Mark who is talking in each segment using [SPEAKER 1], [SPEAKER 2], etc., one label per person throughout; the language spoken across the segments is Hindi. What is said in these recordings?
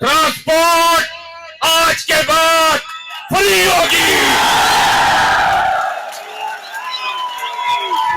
[SPEAKER 1] ट्रांसपोर्ट आज के बाद फ्री होगी।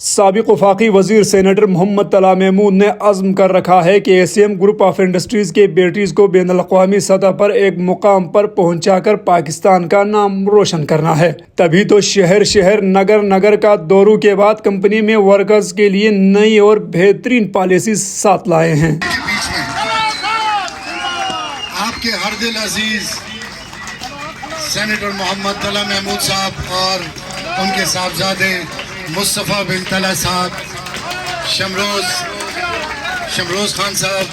[SPEAKER 2] साबिक वफाकी वजीर सेनेटर मोहम्मद तला महमूद ने अज़्म कर रखा है कि एसीएम ग्रुप ऑफ इंडस्ट्रीज़ के बैटरीज को बैनुल-अक़वामी सतह पर एक मुकाम पर पहुंचाकर पाकिस्तान का नाम रोशन करना है। तभी तो शहर शहर नगर नगर का दौरों के बाद कंपनी में वर्कर्स के लिए नई और बेहतरीन पॉलिसी साथ लाए हैं।
[SPEAKER 3] आपके हर दिल अजीज सेनेटर मोहम्मद तला महमूद साहब और उनके साहबजादे मुस्तफ़ा बिन तला साहब, शमरोज खान साहब।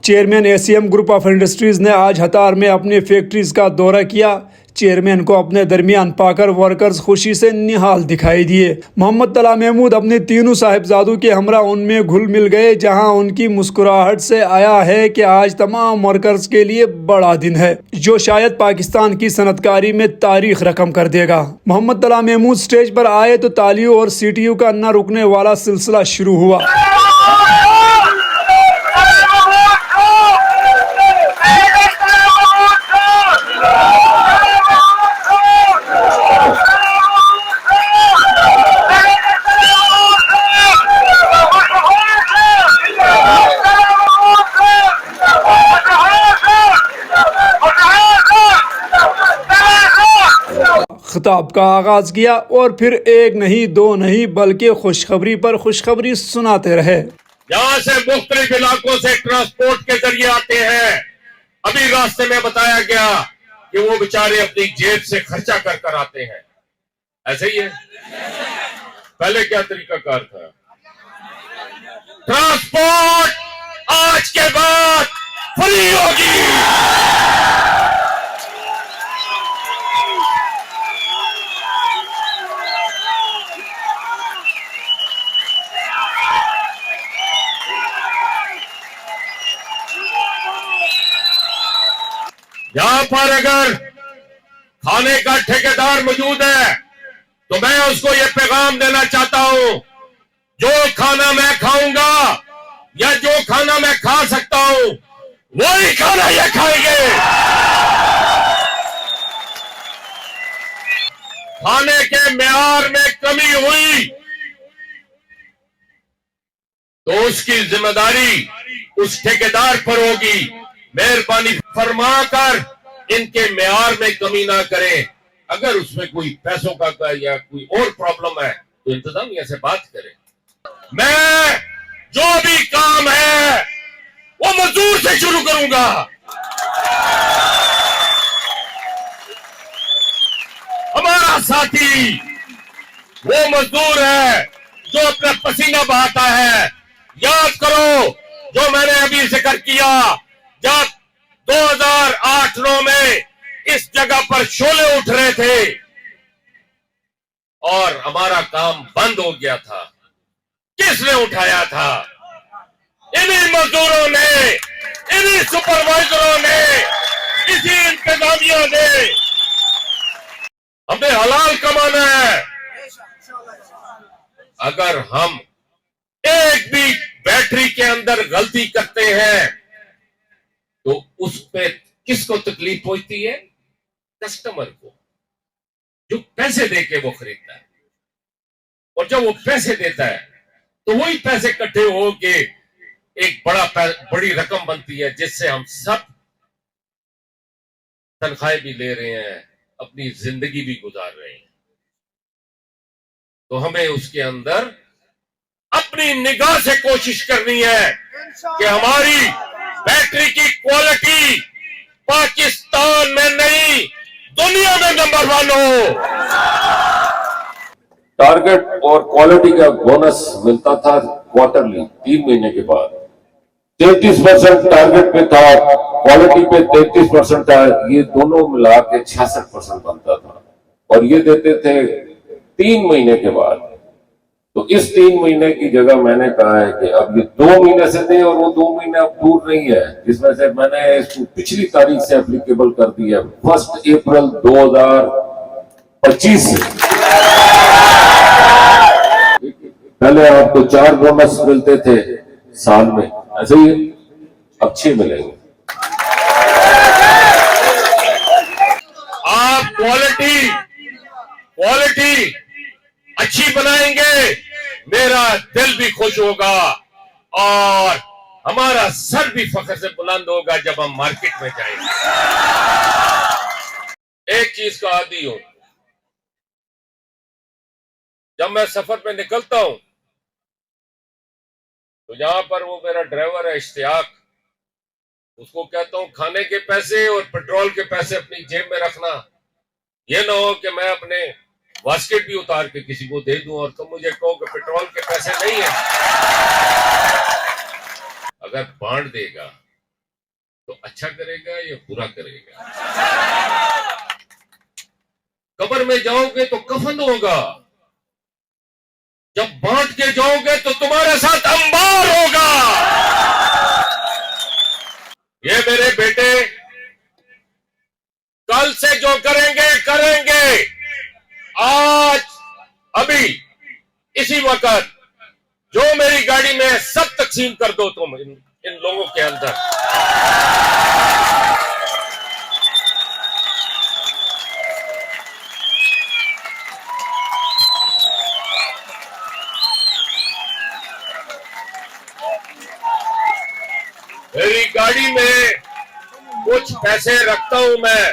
[SPEAKER 2] Chairman ACM group of industries ने आज हतार में अपनी फैक्ट्रीज का दौरा किया। चेयरमैन को अपने दरमियान पाकर वर्कर्स खुशी से निहाल दिखाई दिए। मोहम्मद तला महमूद अपने तीनों साहिबजादों के हमरा उनमें घुल मिल गए, जहां उनकी मुस्कुराहट से आया है कि आज तमाम वर्कर्स के लिए बड़ा दिन है जो शायद पाकिस्तान की सनतकारी में तारीख रकम कर देगा। मोहम्मद तला महमूद स्टेज पर आए तो तालियों और सीटियों का न रुकने वाला सिलसिला शुरू हुआ। खिताब का आगाज किया और फिर एक नहीं दो नहीं बल्कि खुशखबरी पर खुशखबरी सुनाते रहे।
[SPEAKER 1] यहाँ से मुख्तलिफ इलाकों से ट्रांसपोर्ट के जरिए आते हैं। अभी रास्ते में बताया गया कि वो बेचारे अपनी जेब से खर्चा कर कर आते हैं। ऐसे ही है। पहले क्या तरीकाकार था? ट्रांसपोर्ट आज के बाद फ्री होगी। यहाँ पर अगर खाने का ठेकेदार मौजूद है तो मैं उसको ये पैगाम देना चाहता हूं, जो खाना मैं खाऊंगा या जो खाना मैं खा सकता हूं वही खाना ये खाएंगे। खाने के मेयार में कमी हुई तो उसकी जिम्मेदारी उस ठेकेदार पर होगी। मेहरबानी फरमा कर इनके मेयार में कमी ना करें। अगर उसमें कोई पैसों का या कोई और प्रॉब्लम है तो इंतजामिया से बात करें। मैं जो भी काम है वो मजदूर से शुरू करूंगा। हमारा साथी वो मजदूर है जो अपना पसीना बहाता है। याद करो जो मैंने अभी जिक्र किया, जब 2008-9 में इस जगह पर शोले उठ रहे थे और हमारा काम बंद हो गया था, किसने उठाया था? इन्हीं मजदूरों ने, इन्हीं सुपरवाइजरों ने, इसी इंतजामिया ने। हमें हलाल कमाना है। अगर हम एक भी बैटरी के अंदर गलती करते हैं तो उस पे किसको तकलीफ पहुंचती है? कस्टमर को, जो पैसे दे के वो खरीदता है। और जब वो पैसे देता है तो वही पैसे इकट्ठे हो के एक बड़ी रकम बनती है, जिससे हम सब तनख्वाहें भी ले रहे हैं, अपनी जिंदगी भी गुजार रहे हैं। तो हमें उसके अंदर अपनी निगाह से कोशिश करनी है कि हमारी बैटरी की क्वालिटी पाकिस्तान में नहीं दुनिया में नंबर 1 हो। टारगेट और क्वालिटी का बोनस मिलता था क्वार्टरली 3 महीने के बाद। 33% टारगेट पे था, क्वालिटी पे 33% था, ये दोनों मिला के 66% बनता था और ये देते थे 3 महीने के बाद। तो इस 3 महीने की जगह मैंने कहा है कि अब ये 2 महीने से दे और वो 2 महीने अब दूर नहीं है, जिसमें से मैंने इसको पिछली तारीख से एप्लीकेबल कर दिया 1 अप्रैल 2025 से। पहले आपको 4 बोनस मिलते थे साल में, ऐसे ही अब 6 मिलेंगे। आप क्वालिटी अच्छी बनाएंगे, मेरा दिल भी खुश होगा और हमारा सर भी फख्र से बुलंद होगा जब हम मार्केट में जाएंगे। एक चीज का आदी हूं, जब मैं सफर पे निकलता हूं तो यहां पर वो मेरा ड्राइवर है इश्तियाक, उसको कहता हूं खाने के पैसे और पेट्रोल के पैसे अपनी जेब में रखना, ये ना हो कि मैं अपने बास्केट भी उतार के किसी को दे दूं और तुम मुझे कहो कि पेट्रोल के पैसे नहीं है। अगर बांट देगा तो अच्छा करेगा या बुरा करेगा? कब्र में जाओगे तो कफन होगा, जब बांट के जाओगे तो तुम्हारे साथ अंबार होगा। ये मेरे बेटे कल से जो करेंगे आज अभी इसी वक्त जो मेरी गाड़ी में सब तकसीम कर दो तुम इन लोगों के अंदर। मेरी गाड़ी में कुछ पैसे रखता हूं मैं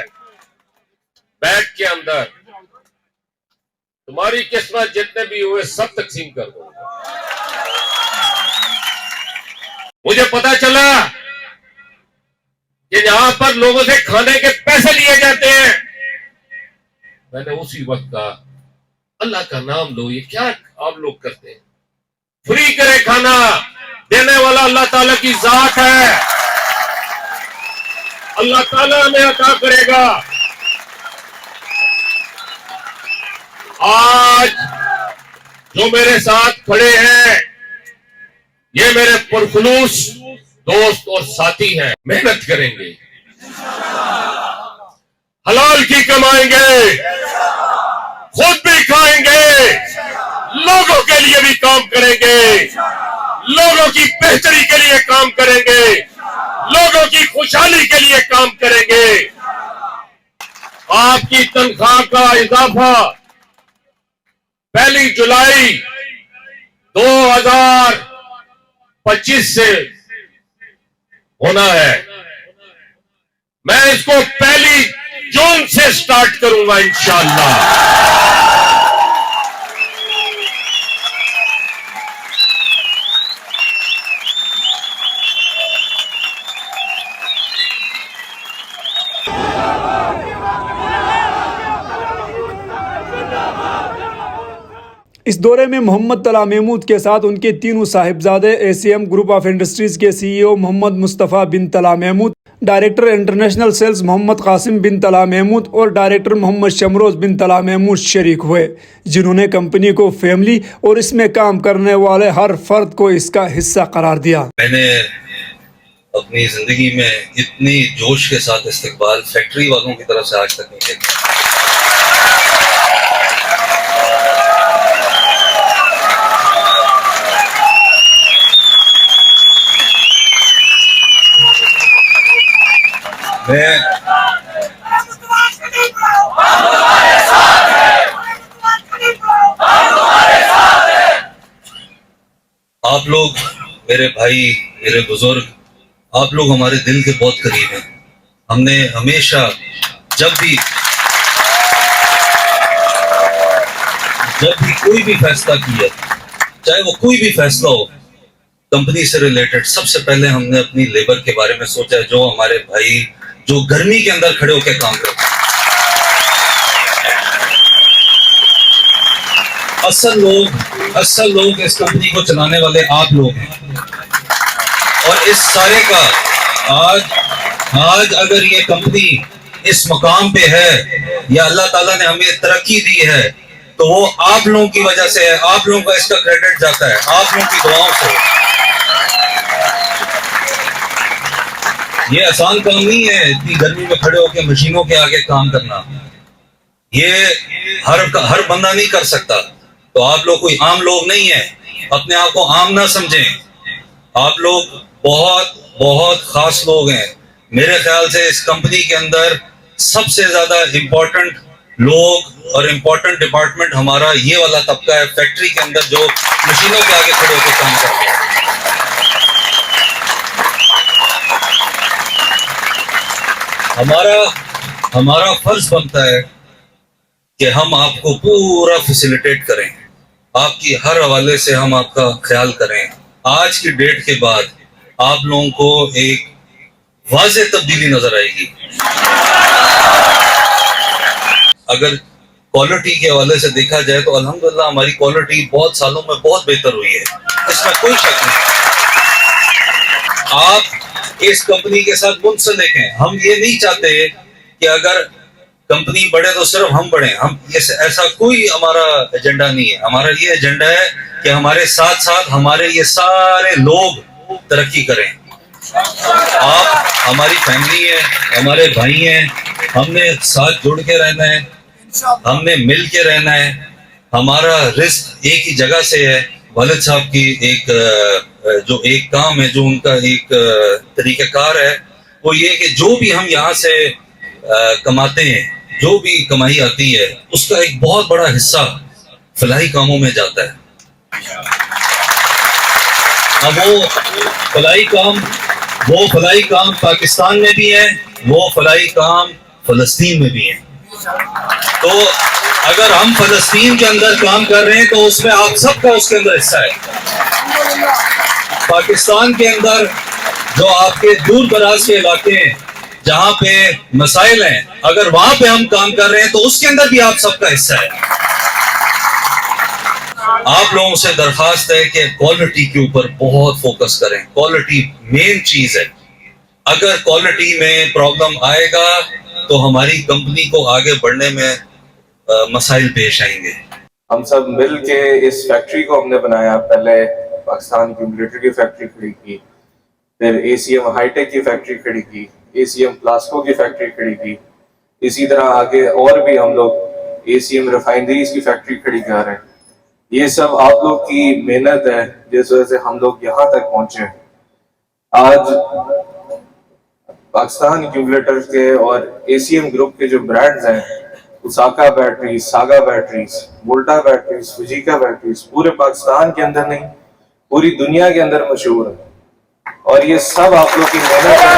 [SPEAKER 1] बैग के अंदर, तुम्हारी किस्मत जितने भी हुए सब तकसीम कर दो। मुझे पता चला कि यहां पर लोगों से खाने के पैसे लिए जाते हैं, मैंने उसी वक्त कहा अल्लाह का नाम लो, ये क्या आप लोग करते हैं? फ्री करे खाना, देने वाला अल्लाह ताला की जात है, अल्लाह ताला हमें अता करेगा। आज जो मेरे साथ खड़े हैं ये मेरे पुरखुलूस दोस्त और साथी हैं, मेहनत करेंगे, हलाल की कमाएंगे, खुद भी खाएंगे, लोगों के लिए भी काम करेंगे, लोगों की बेहतरी के लिए काम करेंगे, लोगों की खुशहाली के लिए काम करेंगे। आपकी तनख्वाह का इजाफा 1 जुलाई 2025 से होना है। मैं इसको 1 जून से स्टार्ट करूंगा इंशाअल्लाह।
[SPEAKER 2] इस दौरे में मोहम्मद तला महमूद के साथ उनके तीनों साहिबजादे एसीएम ग्रुप ऑफ इंडस्ट्रीज के CEO Mohammad Mustafa bin Tala Mahmood, director international sales Mohammad Qasim bin Tala Mahmood और डायरेक्टर मोहम्मद शमरोज बिन तला महमूद शरीक हुए, जिन्होंने कंपनी को फैमिली और इसमें काम करने वाले हर फर्द को इसका हिस्सा करार दिया।
[SPEAKER 4] मैंने अपनी जिंदगी में इतनी जोश के साथ इस्तकबाल फैक्ट्री वालों की तरफ से आज तक नहीं देखा। आप लोग मेरे भाई, मेरे बुजुर्ग, आप लोग हमारे दिल के बहुत करीब हैं। हमने हमेशा जब भी कोई भी फैसला किया, चाहे वो कोई भी फैसला हो, कंपनी से रिलेटेड सबसे पहले हमने अपनी लेबर के बारे में सोचा, जो हमारे भाई जो गर्मी के अंदर खड़े होकर काम करते हैं। असल लोग इस कंपनी को चलाने वाले आप लोग हैं। और इस सारे का आज अगर ये कंपनी इस मकाम पे है या अल्लाह ताला ने हमें तरक्की दी है, तो वो आप लोगों की वजह से है। आप लोगों का इसका क्रेडिट जाता है, आप लोगों की दुआओं से। ये आसान काम नहीं है इतनी गर्मी में खड़े होकर मशीनों के आगे काम करना। ये हर बंदा नहीं कर सकता। तो आप लोग कोई आम लोग नहीं है, अपने आप को आम ना समझें। आप लोग बहुत बहुत खास लोग हैं। मेरे ख्याल से इस कंपनी के अंदर सबसे ज्यादा इंपॉर्टेंट लोग और इंपॉर्टेंट डिपार्टमेंट हमारा ये वाला तबका है, फैक्ट्री के अंदर जो मशीनों के आगे खड़े होकर काम करते हैं। हमारा फर्ज बनता है कि हम आपको पूरा फैसिलिटेट करें, आपकी हर हवाले से हम आपका ख्याल करें। आज की डेट के बाद आप लोगों को एक वाज़ेह तब्दीली नजर आएगी। अगर क्वालिटी के हवाले से देखा जाए तो अल्हम्दुलिल्लाह हमारी क्वालिटी बहुत सालों में बहुत बेहतर हुई है, इसमें कोई शक नहीं। आप इस कंपनी के साथ मुंसलिक हैं। हम ये नहीं चाहते कि अगर कंपनी बढ़े तो सिर्फ हम बढ़े। हम ऐसा कोई हमारा एजेंडा नहीं है। हमारा ये एजेंडा है कि हमारे साथ साथ हमारे ये सारे लोग तरक्की करें। आप हमारी फैमिली है, हमारे भाई हैं। हमने साथ जुड़ के रहना है, हमने मिल के रहना है। हमारा रिस्क एक ही जगह से है। वालिद साहब की एक काम है, जो उनका एक तरीक़ाकार है, वो ये कि जो भी हम यहाँ से कमाते हैं, जो भी कमाई आती है, उसका एक बहुत बड़ा हिस्सा फलाही कामों में जाता है। अब वो फलाही काम पाकिस्तान में भी है, वो फलाही काम फलस्तीन में भी है। तो अगर हम फलस्तीन के अंदर काम कर रहे हैं तो उसमें आप सबका उसके अंदर हिस्सा है। पाकिस्तान के अंदर जो आपके दूर दराज के इलाके हैं, जहां पे मसाइल हैं, अगर वहां पे हम काम कर रहे हैं तो उसके अंदर भी आप सबका हिस्सा है। आप लोगों से दरखास्त है कि क्वालिटी के ऊपर बहुत फोकस करें। क्वालिटी मेन चीज है। अगर क्वालिटी में प्रॉब्लम आएगा तो हमारी कंपनी को आगे बढ़ने में मसाइल पेश आएंगे।
[SPEAKER 5] हम सब मिल के इस फैक्ट्री को हमने बनाया। पहले पाकिस्तान की मिलिट्री की फैक्ट्री खड़ी की, फिर एसीएम हाईटेक की फैक्ट्री खड़ी की, एसीएम प्लास्को की फैक्ट्री खड़ी की। इसी तरह आगे और भी हम लोग एसीएम रिफाइनरीज की फैक्ट्री खड़ी कर रहे हैं। ये सब आप लोग की मेहनत है जिस वजह से हम लोग यहाँ तक पहुंचे। आज पाकिस्तान एक्यूमुलेटर्स के और एसीएम ग्रुप के जो ब्रांड्स हैं, Osaka batteries, Saga batteries, Volta batteries, Fujika batteries, पूरे पाकिस्तान के अंदर नहीं पूरी दुनिया के अंदर मशहूर है। और ये सब आप लोग की मेहनत है।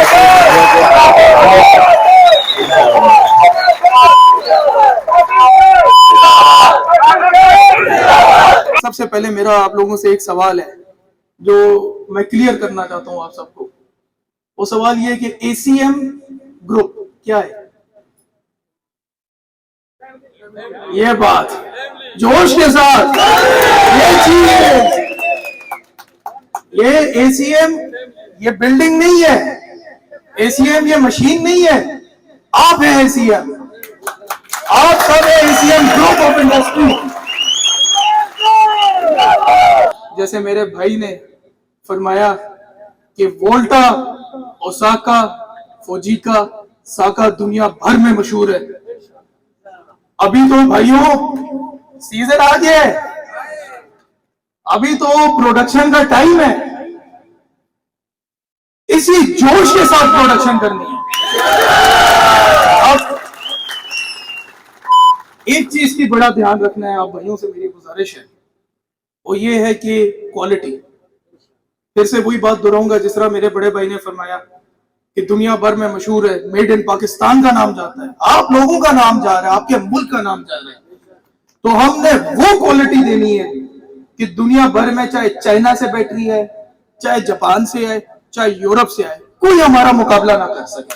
[SPEAKER 6] सबसे पहले मेरा आप लोगों से एक सवाल है जो मैं क्लियर करना चाहता हूं आप सबको। वो सवाल ये है कि एसीएम ग्रुप क्या है? ये बात जोश के साथ, ये चीज, ये एसीएम ये बिल्डिंग नहीं है, एसीएम ये मशीन नहीं है, आप है एसीएम। आप सब है एसीएम ग्रुप ऑफ इंडस्ट्री। जैसे मेरे भाई ने फरमाया कि वोल्टा, ओसाका, फुजीका, साका दुनिया भर में मशहूर है। अभी तो भाइयों सीजन आ गया है, अभी तो प्रोडक्शन का टाइम है। इसी जोश के साथ प्रोडक्शन करनी है। अब एक चीज की बड़ा ध्यान रखना है, आप भाइयों से मेरी गुजारिश है, वो ये है कि क्वालिटी। फिर से वही बात दोहराऊंगा जिस तरह मेरे बड़े भाई ने फरमाया कि दुनिया भर में मशहूर है, मेड इन पाकिस्तान का नाम जाता है, आप लोगों का नाम जा रहा है, आपके मुल्क का नाम जा रहा है। तो हमने वो क्वालिटी देनी है कि दुनिया भर में चाहे चाइना से बैटरी है, चाहे जापान से आए, चाहे यूरोप से आए, कोई हमारा मुकाबला ना कर सके।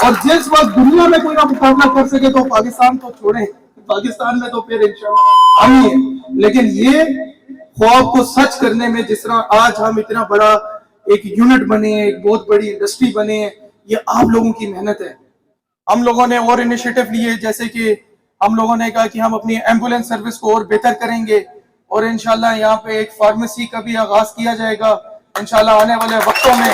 [SPEAKER 6] और जिस वक्त दुनिया में कोई ना मुकाबला कर सके तो पाकिस्तान तो छोड़े, पाकिस्तान में तो फिर इंशाअल्लाह हम ही हैं। लेकिन ये ख्वाब को सच करने में जिस तरह आज हम इतना बड़ा एक यूनिट बने हैं, एक बहुत बड़ी इंडस्ट्री बने हैं, ये आप लोगों की मेहनत है। हम लोगों ने और इनिशिएटिव लिए, जैसे कि हम लोगों ने कहा कि हम अपनी एम्बुलेंस सर्विस को और बेहतर करेंगे और इंशाल्लाह यहाँ पे एक फार्मेसी का भी आगाज किया जाएगा इंशाल्लाह आने वाले वक्तों में।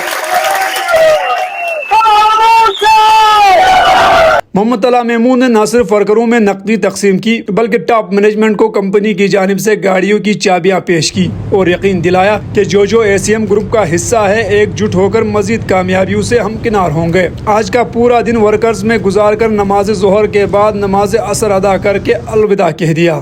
[SPEAKER 2] मोहम्मद तला महमूद ने न सिर्फ वर्करों में नकदी तकसीम की बल्कि टॉप मैनेजमेंट को कंपनी की जानिब से गाड़ियों की चाबियां पेश की और यकीन दिलाया कि जो एसीएम ग्रुप का हिस्सा है एकजुट होकर मजीद कामयाबियों से हमकिनार होंगे। आज का पूरा दिन वर्कर्स में गुजार कर नमाज जोहर के बाद नमाज असर अदा करके अलविदा कह दिया।